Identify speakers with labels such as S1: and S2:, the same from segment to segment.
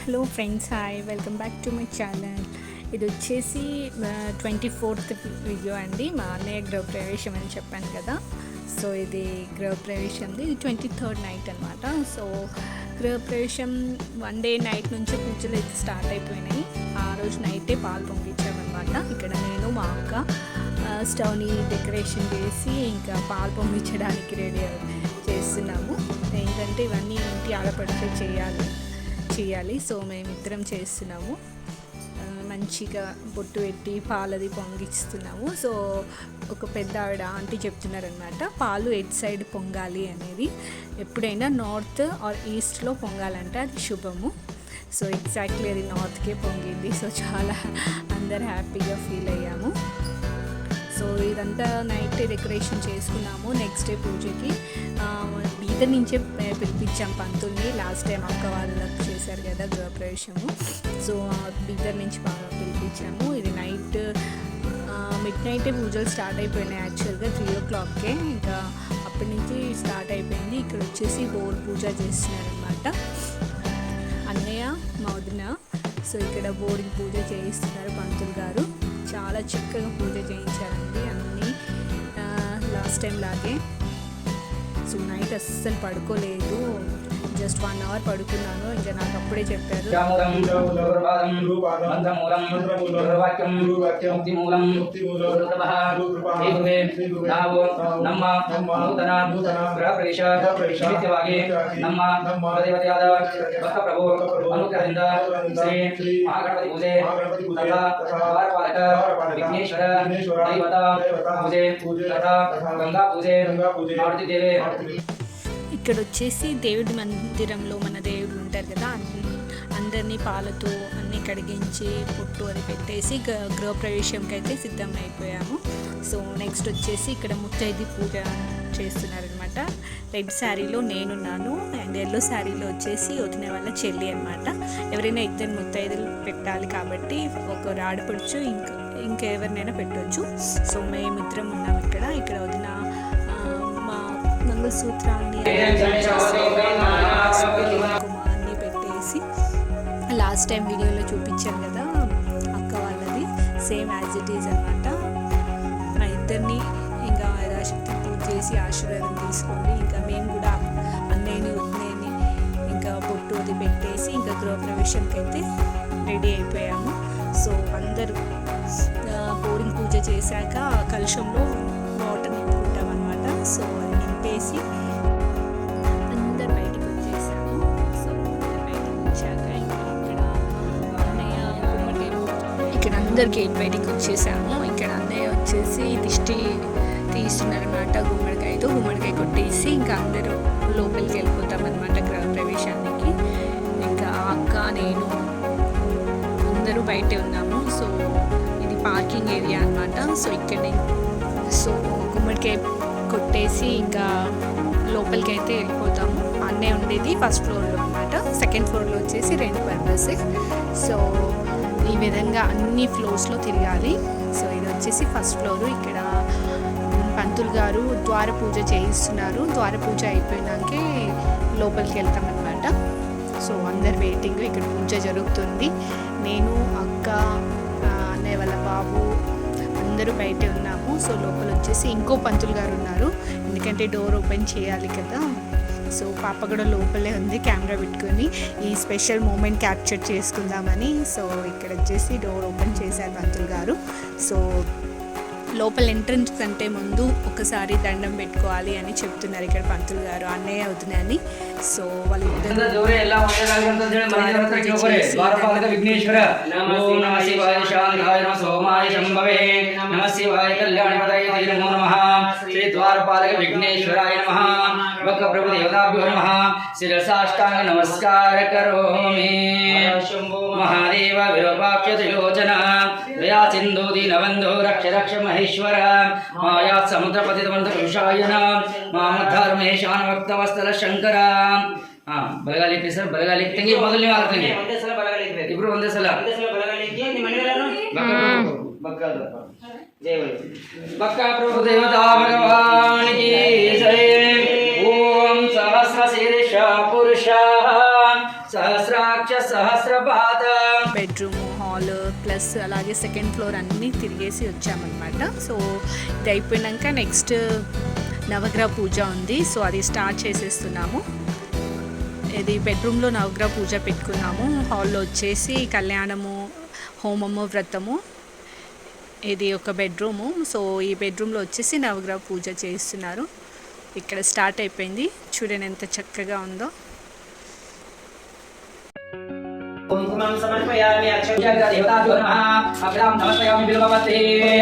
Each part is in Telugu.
S1: Hello friends, hi, welcome back to my channel. ఇది వచ్చేసి 24th వీడియో అండి. మా అన్నయ్య గృహప్రవేశం అని చెప్పాను కదా. సో ఇది గృహప్రవేశంది, ఇది 23rd నైట్ అనమాట. సో గృహప్రవేశం 1 డే నైట్ నుంచి పూజలు అయితే స్టార్ట్ అయిపోయినాయి. ఆ రోజు నైటే పాలు పొంగించామన్నమాట. ఇక్కడ నేను మా అక్క స్టవ్ని డెకరేషన్ చేసి ఇంకా పాలు పొంగించడానికి రెడీ చేస్తున్నాము. ఏంటంటే ఇవన్నీ ఇంటి ఆడపడితే చేయాలి. సో మేమిద్దరం చేస్తున్నాము. మంచిగా బొట్టు పెట్టి పాలది పొంగిస్తున్నాము. సో ఒక పెద్ద ఆవిడ ఆంటీ చెప్తున్నారనమాట, పాలు ఎట్ సైడ్ పొంగాలి అనేది. ఎప్పుడైనా నార్త్ ఆర్ ఈస్ట్లో పొంగాలంటే అది శుభము. సో ఎగ్జాక్ట్లీ అది నార్త్కే పొంగింది. సో చాలా అందరు హ్యాపీగా ఫీల్ అయ్యాము. సో ఇదంతా నైట్ డెకరేషన్ చేసుకున్నాము. నెక్స్ట్ డే పూజకి బీదర్ నుంచే పిలిపించాం పంతుల్ని. లాస్ట్ టైం అక్క వాళ్ళకి చేశారు కదా గృహప్రవేశము. సో బీదర్ నుంచి బాగా పిలిపించాము. ఇది నైట్ మిడ్ నైటే పూజలు స్టార్ట్ అయిపోయినాయి. యాక్చువల్గా 3 o'clockకే ఇంకా అప్పటి నుంచి స్టార్ట్ అయిపోయింది. ఇక్కడ వచ్చేసి హోల్ పూజ చేస్తున్నారనమాట అన్నయ్య మా వదిన. సో ఇక్కడ బోర్డింగ్ పూజ చేయిస్తున్నారు పంతులు గారు. చాలా చక్కగా పూజ చేయించారండి అన్నీ లాస్ట్ టైం లాగే. సో నైట్ అస్సలు పడుకోలేదు, జస్ట్ 1 hour పడుకున్నాను. ఇంకా నాకు అప్పుడే చెప్పారు ఇక్కడ వచ్చేసి దేవుడి మందిరంలో మన దేవుడు ఉంటారు కదా, అందరినీ పాలతో అన్నీ కడిగించి పొట్టు అది పెట్టేసి గృహప్రవేశంకి అయితే సిద్ధం అయిపోయాము. సో నెక్స్ట్ వచ్చేసి ఇక్కడ ముత్తైది పూజ చేస్తున్నారనమాట. రెడ్ శారీలో నేనున్నాను అండ్ ఎల్లో శారీలో వచ్చేసి వదిన వాళ్ళ చెల్లి అనమాట. ఎవరైనా ఇద్దరు ముత్తైదులు పెట్టాలి కాబట్టి ఒక ఆడపడుచు ఇంకా ఎవరినైనా పెట్టవచ్చు. సో మేమిద్దరం ఉన్నాం ఇక్కడ వదిన మంగళసూత్రాన్ని కుమార్ని పెట్టేసి లాస్ట్ టైం వీడియోలో చూపించాను కదా అక్క వాళ్ళది, సేమ్ యాజ్ ఇట్ ఈజ్ అనమాట. మా ఇద్దరిని ఇంకా యథాశక్తి పూజ చేసి ఆశీర్వాదం తీసుకొని ఇంకా మేము కూడా అన్నయ్యని వదినేని ఇంకా పొట్టు అది పెట్టేసి ఇంకా గృహప్రవేశంకి అయితే రెడీ అయిపోయాము. సో అందరూ బోరింగ్ పూజ చేశాక కలశంలో వాటర్ నింపుకుంటాం అనమాట. సో అది నింపేసి అందరు బయటకు వచ్చేసాము. సో అందరు బయటకు వచ్చాక ఇక్కడ అందరు గేట్ బయటకు వచ్చేసాము. ఇక్కడ అన్నయ్య వచ్చేసి దిష్టి తీస్తున్నారనమాట. గుమ్మడికాయ కొట్టేసి ఇంకా అందరూ లోపలికి వెళ్ళిపోతామన్నమాట గృహప్రవేశానికి. ఇంకా అక్క నేను అందరూ బయటే ఉన్నాము. సో ఇది పార్కింగ్ ఏరియా అనమాట. సో ఇక్కడే గుమ్మడికాయ కొట్టేసి ఇంకా లోపలికి అయితే వెళ్ళిపోతాము. అన్నయ్య ఉండేది ఫస్ట్ ఫ్లోర్లో అనమాట. సెకండ్ ఫ్లోర్లో వచ్చేసి రెంట్ పర్పస్. సో ఈ విధంగా అన్ని ఫ్లోర్స్లో తిరగాలి. సో ఇది వచ్చేసి ఫస్ట్ ఫ్లోరు. ఇక్కడ పంతులు గారు ద్వార పూజ చేయిస్తున్నారు. ద్వార పూజ అయిపోయినాకే లోపలికి వెళ్తామన్నమాట. సో అందరు వెయిటింగ్, ఇక్కడ పూజ జరుగుతుంది. నేను అక్క అన్నయ్య వాళ్ళ బాబు అందరూ బయటే ఉన్నాము. సో లోపల వచ్చేసి ఇంకో పంతులు గారు ఉన్నారు, ఎందుకంటే డోర్ ఓపెన్ చేయాలి కదా. సో పాప కూడా లోపలే ఉంది కెమెరా పెట్టుకొని ఈ స్పెషల్ మూమెంట్ క్యాప్చర్ చేసుకుందామని. సో ఇక్కడ వచ్చేసి డోర్ ఓపెన్ చేశారు పంతులు గారు. సో లోపల ఎంట్రన్స్ కంటే ముందు ఒకసారి దండం పెట్టుకోవాలి అని చెప్తున్నారు ఇక్కడ పంతులు గారు, అన్నయ్య అవుతున్నాయని. సో వాళ్ళిద్దరు
S2: శిరసాష్టాంగ నమస్కార కరోమి. మహాదేవ విరూపాక్ష త్రిలోచన దయా సింధు దీనబంధు రక్ష మహేశ్వర మాయా సముద్రపతి విషాయన మామద్ధార మహేశాన భక్తవస్తల శంకర. ಬಲಗಾಲಿ ಸರ್ ಬಲಗಾಲಿ ತಂಗಿ ಮೊದಲನೇ ಆಗ್ತಂಗಿ ಇಬ್ರು ಒಂದೇ ಸಲ ಬಕ್ಕ ಪ್ರಭು ದೇವತಾ ಭಗವಾನ್ ಕಿ ಜಯ. ಓಂ ಸಹಸ್ರ ಶೀರ್ಷ ಪುರುಷ सहस्राक्ष రుద్రాక్ష సహస్రపాత.
S1: బెడ్రూమ్, హాల్ ప్లస్ అలాగే సెకండ్ ఫ్లోర్ అన్నీ తిరిగేసి వచ్చామన్నమాట. సో ఇది అయిపోయినాక నెక్స్ట్ నవగ్రహ పూజ ఉంది. సో అది స్టార్ట్ చేసేస్తున్నాము. ఇది బెడ్రూమ్లో నవగ్రహ పూజ పెట్టుకున్నాము. హాల్లో వచ్చేసి కళ్యాణము, హోమము, వ్రతము. ఇది ఒక బెడ్రూము. సో ఈ బెడ్రూమ్లో వచ్చేసి నవగ్రహ పూజ చేస్తున్నారు. ఇక్కడ స్టార్ట్ అయిపోయింది. చూడండి ఎంత చక్కగా ఉందో.
S2: కుంకుమం సమర్పయామి. అక్షయదేవతాభ్యో నమః. అక్షరాం సమర్పయామి బిల్వపత్రే.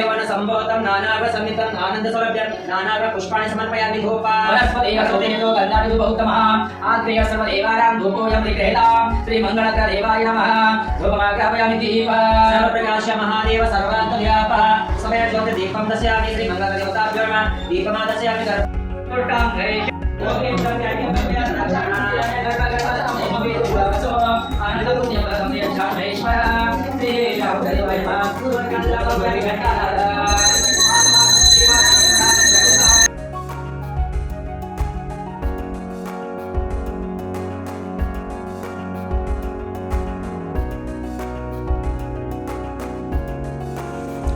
S2: వన సంభవతం నానాగ్ర సంహితం ఆనంద సౌరభ్యం నానాగ్ర పుష్పాణి సమర్పయామి. ధూపా వనస్పతిః సౌతేజో గంధాది బహుత్తమః. ఆగ్రేయ సర్వదేవానాం ధూపోయం త్రిగ్రహితాం. శ్రీ మంగళకర దేవాయ నమః. ధూపమాగ్రాపయామి. దీప సర్వప్రకాశ మహాదేవ సర్వాంతర్యాపః. సమయ జ్యోతి దీపం దశయామి. శ్రీ మంగళకర దేవతాభ్యో నమః. దీపమా దశయామి. కర్పూరం గణేశ ఓం సంధ్యాయ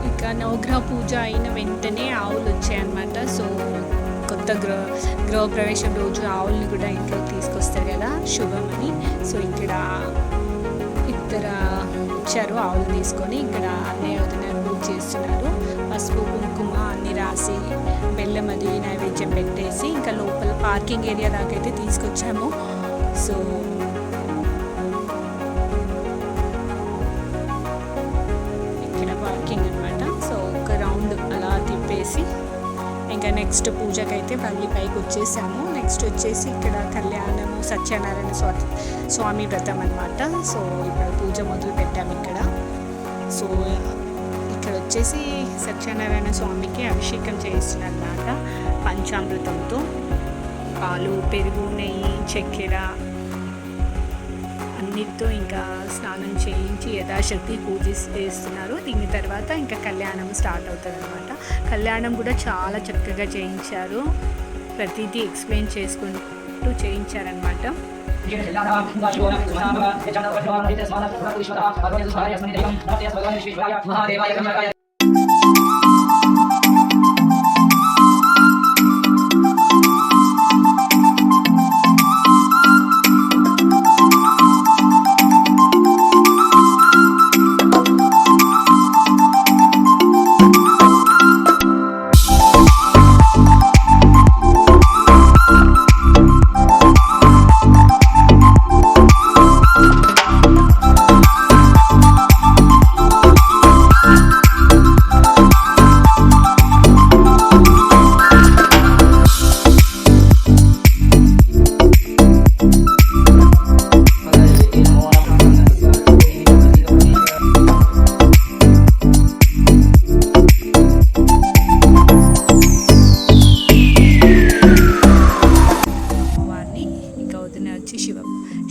S1: ఇక నవగ్రహ పూజ అయిన వెంటనే ఆవులు వచ్చాయన్నమాట. సో కొత్త గృహప్రవేశం రోజు ఆవుల్ని కూడా ఇంట్లో తీసుకొస్తారు కదా, శుభమని. సో ఇక్కడ ఇద్దరు వచ్చారు ఆవులు తీసుకొని. ఇక్కడ అన్నయ్య వదిన పూజ చేస్తున్నారు. పసుపు కుంకుమ అన్ని రాసి బెల్లం అది నైవేద్యం పెట్టేసి ఇంకా లోపల పార్కింగ్ ఏరియా దాకా అయితే తీసుకొచ్చాము. సో ఇక్కడ పార్కింగ్ అనమాట. సో ఒక రౌండ్ అలా తిప్పేసి ఇంకా నెక్స్ట్ పూజకైతే మళ్ళీ పైకి వచ్చేసాము. నెక్స్ట్ వచ్చేసి ఇక్కడ కళ్యాణము, సత్యనారాయణ స్వామి వ్రతం అనమాట. సో ఇప్పుడు పూజ మొదలు పెట్టాము ఇక్కడ. సో ఇక్కడ వచ్చేసి సత్యనారాయణ స్వామికి అభిషేకం చేస్తున్నారు అన్నమాట పంచామృతంతో. పాలు, పెరుగు, నెయ్యి, చక్కెర అన్నిటితో ఇంకా స్నానం చేయించి యథాశక్తి పూజ చేస్తున్నారు. దీని తర్వాత ఇంకా కళ్యాణం స్టార్ట్ అవుతుంది అనమాట. కళ్యాణం కూడా చాలా చక్కగా చేయించారు. ప్రతిదీ ఎక్స్ప్లెయిన్ చేసుకుంటూ చేయించారనమాట.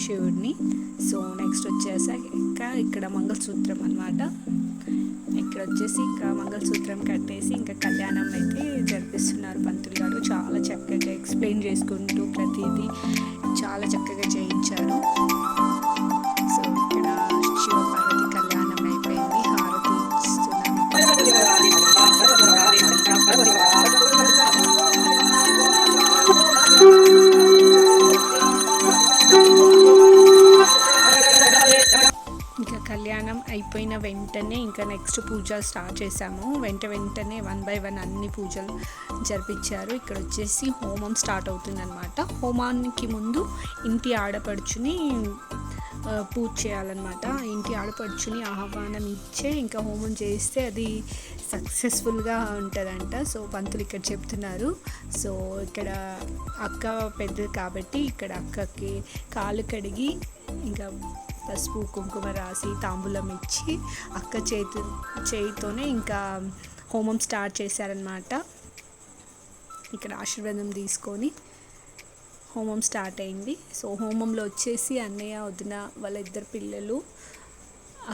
S1: శివుడిని. సో నెక్స్ట్ వచ్చేసాక ఇక్కడ మంగళసూత్రం అనమాట. ఇక్కడ వచ్చేసి ఇంకా మంగళసూత్రం కట్టేసి ఇంకా కళ్యాణం అయితే జరిపిస్తున్నారు పంతులు గారు. చాలా చక్కగా ఎక్స్ప్లెయిన్ చేసుకుంటూ ప్రతిదీ చాలా చక్కగా చేయించారు. సో ఇక్కడ శివపార్వతి కళ్యాణం అయిపోయింది. హారతి ఇస్తున్నాము. కళ్యాణం అయిపోయిన వెంటనే ఇంకా నెక్స్ట్ పూజ స్టార్ట్ చేసాము. వెంటనే 1 by 1 అన్ని పూజలు జరిపించారు. ఇక్కడ వచ్చేసి హోమం స్టార్ట్ అవుతుందన్నమాట. హోమానికి ముందు ఇంటి ఆడపడుచుని పూజ చేయాలన్నమాట. ఇంటి ఆడపడుచుని ఆహ్వానం ఇచ్చే ఇంకా హోమం చేస్తే అది సక్సెస్ఫుల్గా ఉంటుందంట. సో పంతులు ఇక్కడ చెప్తున్నారు. సో ఇక్కడ అక్క పెద్దది కాబట్టి ఇక్కడ అక్కకి కాలు కడిగి ఇంకా పసుపు కుంకుమ రాసి తాంబూలం ఇచ్చి అక్క చేయితోనే ఇంకా హోమం స్టార్ట్ చేశారనమాట. ఇక్కడ ఆశీర్వాదం తీసుకొని హోమం స్టార్ట్ అయింది. సో హోమంలో వచ్చేసి అన్నయ్య, వదిన, వాళ్ళ 2 పిల్లలు,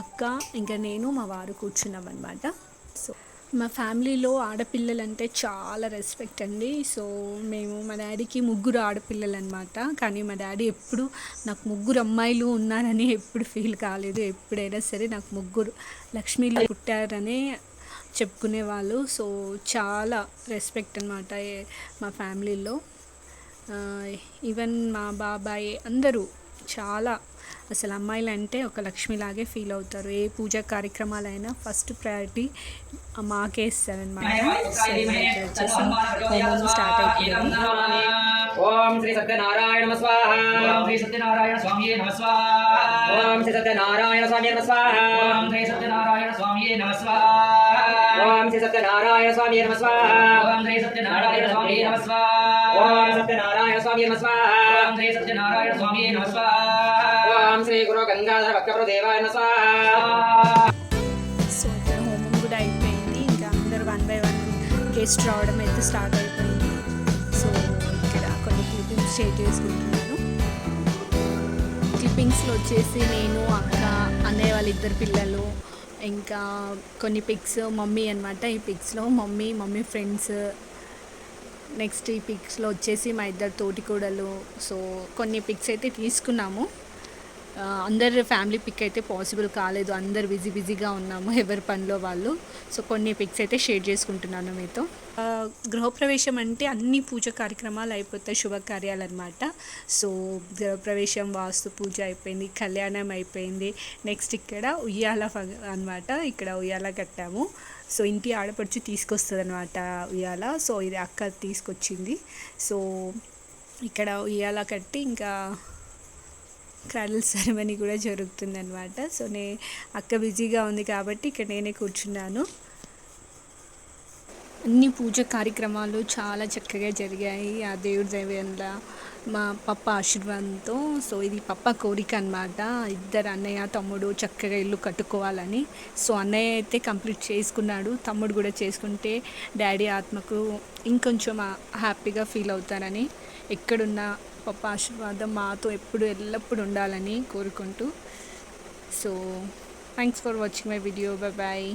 S1: అక్క ఇంకా నేను, మా వారు కూర్చున్నాం అనమాట. సో మా ఫ్యామిలీలో ఆడపిల్లలంటే చాలా రెస్పెక్ట్ అండి. సో మేము మా డాడీకి ముగ్గురు ఆడపిల్లలు అనమాట. కానీ మా డాడీ ఎప్పుడు నాకు ముగ్గురు అమ్మాయిలు ఉన్నారని ఎప్పుడు ఫీల్ కాలేదు. ఎప్పుడైనా సరే నాకు ముగ్గురు లక్ష్మీలు పుట్టారనే చెప్పుకునేవాళ్ళు. సో చాలా రెస్పెక్ట్ అనమాట మా ఫ్యామిలీలో. ఈవెన్ మా బాబాయ్ అందరూ చాలా అసలు అమ్మాయిలు అంటే ఒక లక్ష్మిలాగే ఫీల్ అవుతారు. ఏ పూజా కార్యక్రమాలైనా ఫస్ట్ ప్రయారిటీ మాకే ఇస్తారనమాట. సో ఇక్కడ వచ్చేసి హోమం స్టార్ట్ అయిపోయింది.
S2: ఓం శ్రీ సత్యనారాయణ స్వాహ. ఓం శ్రీ సత్యనారాయణ స్వామియే నమః స్వాహ. ఓం శ్రీ సత్యనారాయణ స్వామియే నమః స్వాహ. ఓం శ్రీ సత్యనారాయణ స్వామియే నమః స్వాహ. ఓం శ్రీ సత్యనారాయణ స్వామియే నమః స్వాహ. ఓం శ్రీ సత్యనారాయణ స్వామియే నమః స్వాహ. ఓం సత్యనారాయణ స్వామియే నమః స్వాహ. ఓం శ్రీ సత్యనారాయణ స్వామియే నమః స్వాహ. ఓం శ్రీ గురు గంగాధర భక్తప్రభు దేవాయ నమః స్వాహా.
S1: సో ఇక్కడ హోమం కూడా అయిపోయింది. ఇంకా అందరు 1 by 1 గెస్ట్ రావడం అయితే స్టార్ట్ అయిపోయింది. సో ఇక్కడ కొన్ని క్లిప్పింగ్స్ షేర్ చేసుకుంటున్నాను. క్లిప్పింగ్స్లో వచ్చేసి నేను, అక్క, అన్నయ్య వాళ్ళ 2 పిల్లలు, ఇంకా కొన్ని పిక్స్ మమ్మీ అనమాట. ఈ పిక్స్లో మమ్మీ ఫ్రెండ్స్, నెక్స్ట్ ఈ పిక్స్లో వచ్చేసి మా 2 తోటికోడలు. సో కొన్ని పిక్స్ అయితే తీసుకున్నాము. అందరు ఫ్యామిలీ పిక్ అయితే పాసిబుల్ కాలేదు, అందరు బిజీగా ఉన్నాము ఎవరి పనిలో వాళ్ళు. సో కొన్ని పిక్స్ అయితే షేర్ చేసుకుంటున్నాను మీతో. గృహప్రవేశం అంటే అన్ని పూజ కార్యక్రమాలు అయిపోతాయి, శుభకార్యాలు అనమాట. సో గృహప్రవేశం, వాస్తు పూజ అయిపోయింది, కళ్యాణం అయిపోయింది. నెక్స్ట్ ఇక్కడ ఉయ్యాల అనమాట. ఇక్కడ ఉయ్యాల కట్టాము. సో ఇంటి ఆడపడుచు తీసుకొస్తుంది అనమాట ఉయ్యాల. సో ఇది అక్క తీసుకొచ్చింది. సో ఇక్కడ ఉయ్యాల కట్టి ఇంకా క్రాడల్ సెరమనీ కూడా జరుగుతుంది అనమాట. సో అక్క బిజీగా ఉంది కాబట్టి ఇక్కడ నేనే కూర్చున్నాను. అన్ని పూజ కార్యక్రమాలు చాలా చక్కగా జరిగాయి ఆ దేవుడి దైవంలా, మా పప్ప ఆశీర్వాదంతో. సో ఇది పప్ప కోరిక అనమాట, 2 అన్నయ్య తమ్ముడు చక్కగా ఇల్లు కట్టుకోవాలని. సో అన్నయ్య అయితే కంప్లీట్ చేసుకున్నాడు, తమ్ముడు కూడా చేసుకుంటే డాడీ ఆత్మకు ఇంకొంచెం హ్యాపీగా ఫీల్ అవుతారని, ఎక్కడున్నా పప్ప ఆశీర్వాదం మాతో ఎల్లప్పుడూ ఉండాలని కోరుకుంటూ. So thanks for watching my video. Bye.